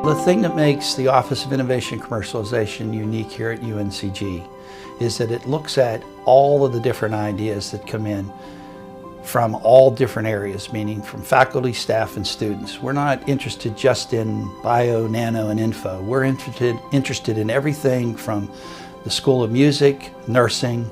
The thing that makes the Office of Innovation and Commercialization unique here at UNCG is that it looks at all of the different ideas that come in from all different areas, meaning from faculty, staff, and students. We're not interested just in bio, nano, and info. We're interested in everything from the School of Music, nursing,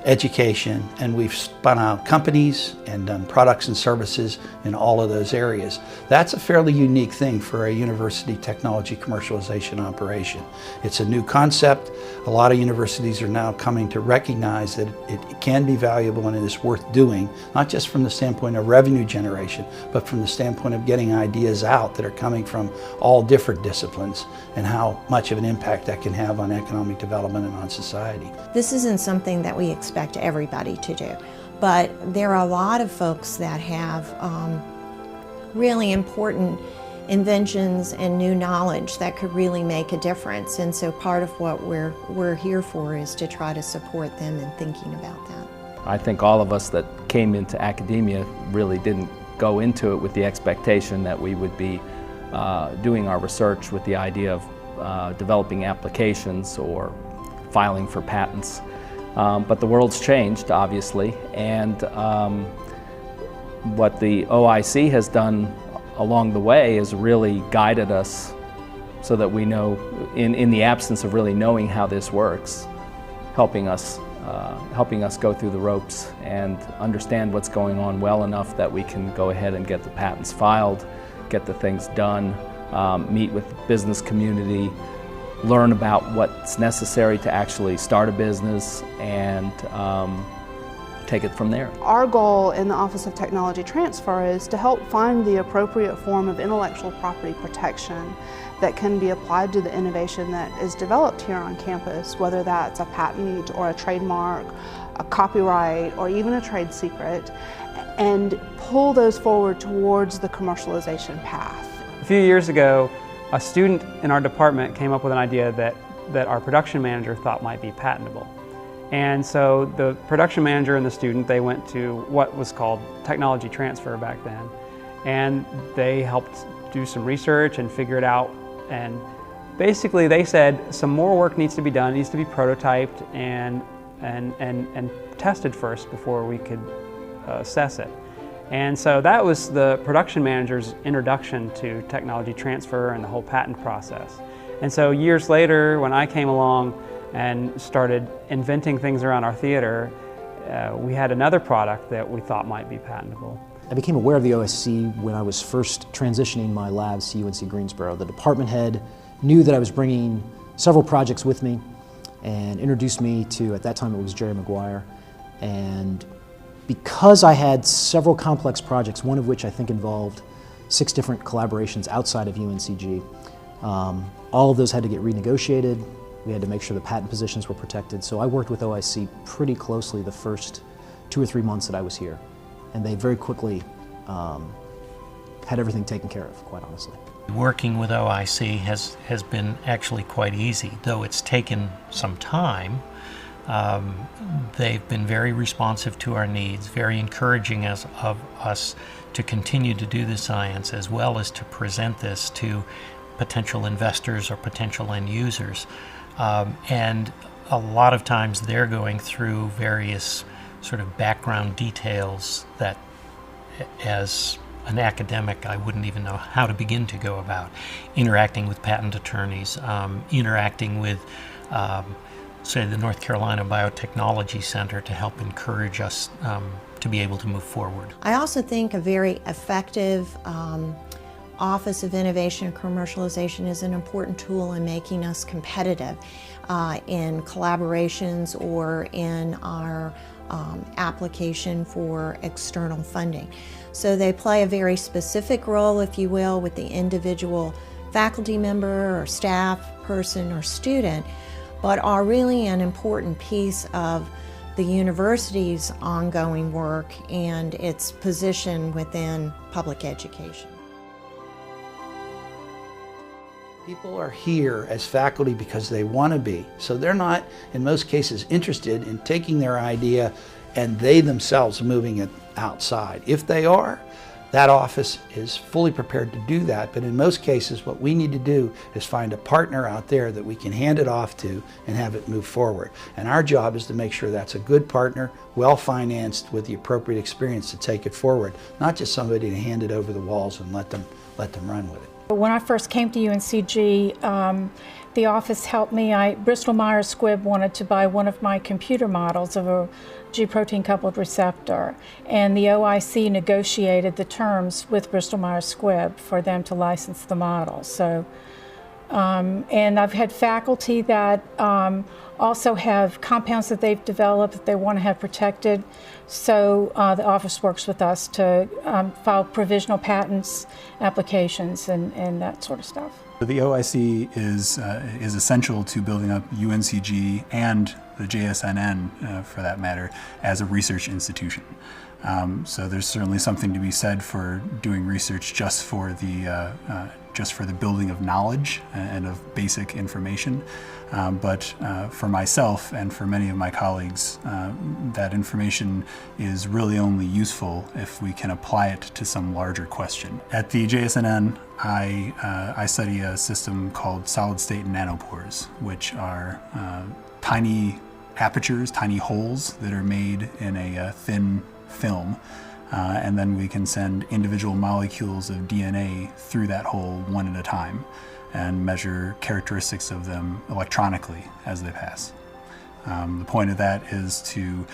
education, and we've spun out companies and done products and services in all of those areas. That's a fairly unique thing for a university technology commercialization operation. It's a new concept. A lot of universities are now coming to recognize that it can be valuable and it is worth doing, not just from the standpoint of revenue generation, but from the standpoint of getting ideas out that are coming from all different disciplines and how much of an impact that can have on economic development and on society. This isn't something that we expect everybody to do, but there are a lot of folks that have really important inventions and new knowledge that could really make a difference, and so part of what we're here for is to try to support them in thinking about that. I think all of us that came into academia really didn't go into it with the expectation that we would be doing our research with the idea of developing applications or filing for patents. But the world's changed, obviously, and what the OIC has done along the way has really guided us so that we know, in the absence of really knowing how this works, helping us go through the ropes and understand what's going on well enough that we can go ahead and get the patents filed, get the things done, meet with the business community, learn about what's necessary to actually start a business, and take it from there. Our goal in the Office of Technology Transfer is to help find the appropriate form of intellectual property protection that can be applied to the innovation that is developed here on campus, whether that's a patent or a trademark, a copyright, or even a trade secret, and pull those forward towards the commercialization path. A few years ago, a student in our department came up with an idea that our production manager thought might be patentable. And so the production manager and the student, they went to what was called technology transfer back then. And they helped do some research and figure it out. And basically they said some more work needs to be done, it needs to be prototyped and tested first before we could assess it. And so that was the production manager's introduction to technology transfer and the whole patent process. And so years later, when I came along and started inventing things around our theater, we had another product that we thought might be patentable. I became aware of the OSC when I was first transitioning my labs to UNC Greensboro. The department head knew that I was bringing several projects with me and introduced me to, at that time it was Jerry Maguire. And because I had several complex projects, one of which I think involved 6 different collaborations outside of UNCG, all of those had to get renegotiated. We had to make sure the patent positions were protected. So I worked with OIC pretty closely the first 2 or 3 months that I was here. And they very quickly had everything taken care of, quite honestly. Working with OIC has been actually quite easy, though it's taken some time. They've been very responsive to our needs, very encouraging of us to continue to do the science as well as to present this to potential investors or potential end users. And a lot of times they're going through various sort of background details that as an academic I wouldn't even know how to begin to go about. Interacting with patent attorneys, interacting with say the North Carolina Biotechnology Center to help encourage us to be able to move forward. I also think a very effective Office of Innovation and Commercialization is an important tool in making us competitive in collaborations or in our application for external funding. So they play a very specific role, if you will, with the individual faculty member or staff person or student, but are really an important piece of the university's ongoing work and its position within public education. People are here as faculty because they want to be. So they're not, in most cases, interested in taking their idea and they themselves moving it outside. If they are, That office is fully prepared to do that, but in most cases what we need to do is find a partner out there that we can hand it off to and have it move forward. And our job is to make sure that's a good partner, well-financed, with the appropriate experience to take it forward, not just somebody to hand it over the walls and let them run with it. When I first came to UNCG, the office helped me. Bristol Myers Squibb wanted to buy one of my computer models of a G protein coupled receptor, and the OIC negotiated the terms with Bristol Myers Squibb for them to license the model. So, and I've had faculty that also have compounds that they've developed that they want to have protected. So the office works with us to file provisional patents, applications, and that sort of stuff. The OIC is essential to building up UNCG and the JSNN, for that matter, as a research institution. So there's certainly something to be said for doing research just for the building of knowledge and of basic information. But for myself and for many of my colleagues, that information is really only useful if we can apply it to some larger question. At the JSNN, I study a system called solid-state nanopores, which are tiny apertures, tiny holes that are made in a thin film. And then we can send individual molecules of DNA through that hole one at a time and measure characteristics of them electronically as they pass. The point of that is to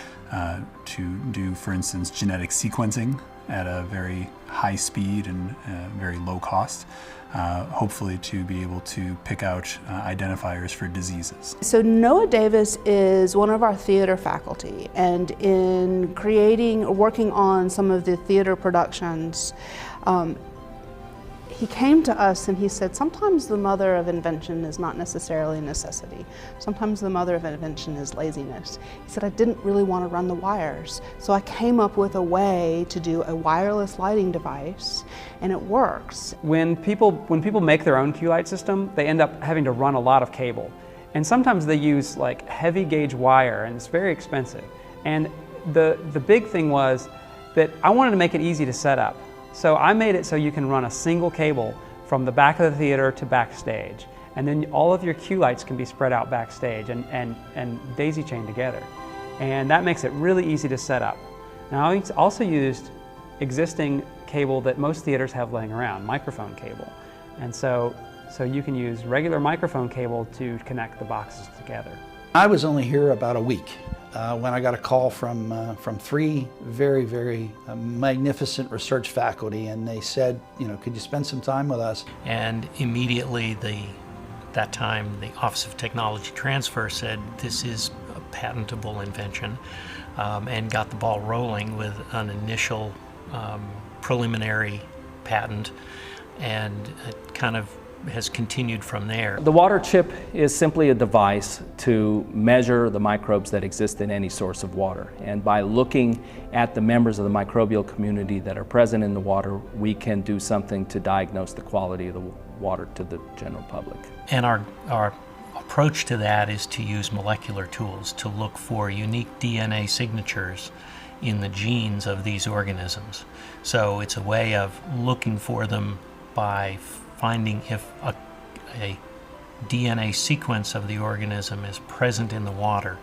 do, for instance, genetic sequencing at a very high speed and very low cost, hopefully to be able to pick out identifiers for diseases. So Noah Davis is one of our theater faculty, and in working on some of the theater productions, he came to us and he said, sometimes the mother of invention is not necessarily necessity. Sometimes the mother of invention is laziness. He said, I didn't really want to run the wires, so I came up with a way to do a wireless lighting device, and it works. When people make their own Q light system, they end up having to run a lot of cable. And sometimes they use like heavy gauge wire, and it's very expensive. And the big thing was that I wanted to make it easy to set up. So I made it so you can run a single cable from the back of the theater to backstage. And then all of your Q lights can be spread out backstage and daisy chained together. And that makes it really easy to set up. Now I also used existing cable that most theaters have laying around, microphone cable. And so you can use regular microphone cable to connect the boxes together. I was only here about a week when I got a call from three very, very magnificent research faculty, and they said, you know, could you spend some time with us? And immediately that time the Office of Technology Transfer said this is a patentable invention, and got the ball rolling with an initial preliminary patent, and it kind of has continued from there. The water chip is simply a device to measure the microbes that exist in any source of water. And by looking at the members of the microbial community that are present in the water, we can do something to diagnose the quality of the water to the general public. And our approach to that is to use molecular tools to look for unique DNA signatures in the genes of these organisms. So it's a way of looking for them by finding if a DNA sequence of the organism is present in the water,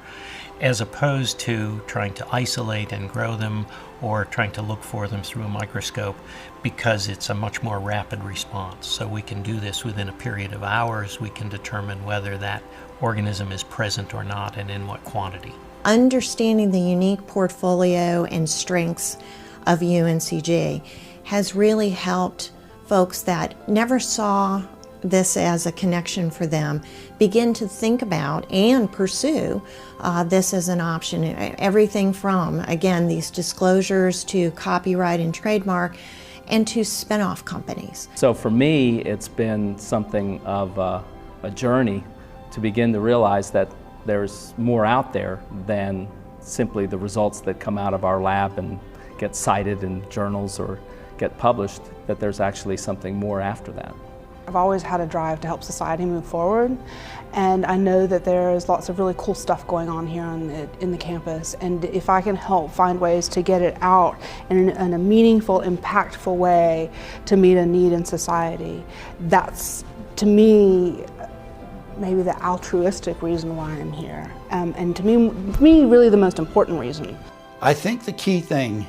as opposed to trying to isolate and grow them or trying to look for them through a microscope, because it's a much more rapid response. So we can do this within a period of hours. We can determine whether that organism is present or not and in what quantity. Understanding the unique portfolio and strengths of UNCG has really helped folks that never saw this as a connection for them begin to think about and pursue this as an option. Everything from, again, these disclosures to copyright and trademark, and to spin-off companies. So for me, it's been something of a journey to begin to realize that there's more out there than simply the results that come out of our lab and get cited in journals or get published, that there's actually something more after that. I've always had a drive to help society move forward, and I know that there is lots of really cool stuff going on here in the campus, and if I can help find ways to get it out in a meaningful, impactful way to meet a need in society, that's, to me, maybe the altruistic reason why I'm here, and to me, really the most important reason. I think the key thing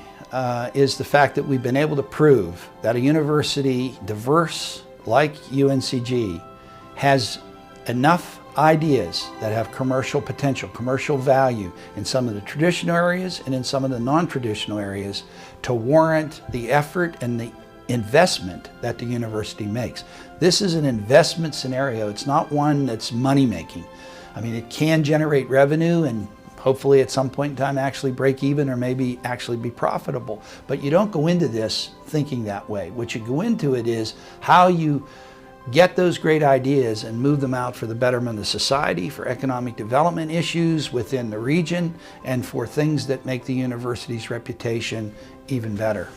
is the fact that we've been able to prove that a university diverse like UNCG has enough ideas that have commercial potential, commercial value in some of the traditional areas and in some of the non-traditional areas to warrant the effort and the investment that the university makes. This is an investment scenario. It's not one that's money-making. I mean, it can generate revenue and hopefully at some point in time actually break even or maybe actually be profitable. But you don't go into this thinking that way. What you go into it is how you get those great ideas and move them out for the betterment of society, for economic development issues within the region, and for things that make the university's reputation even better.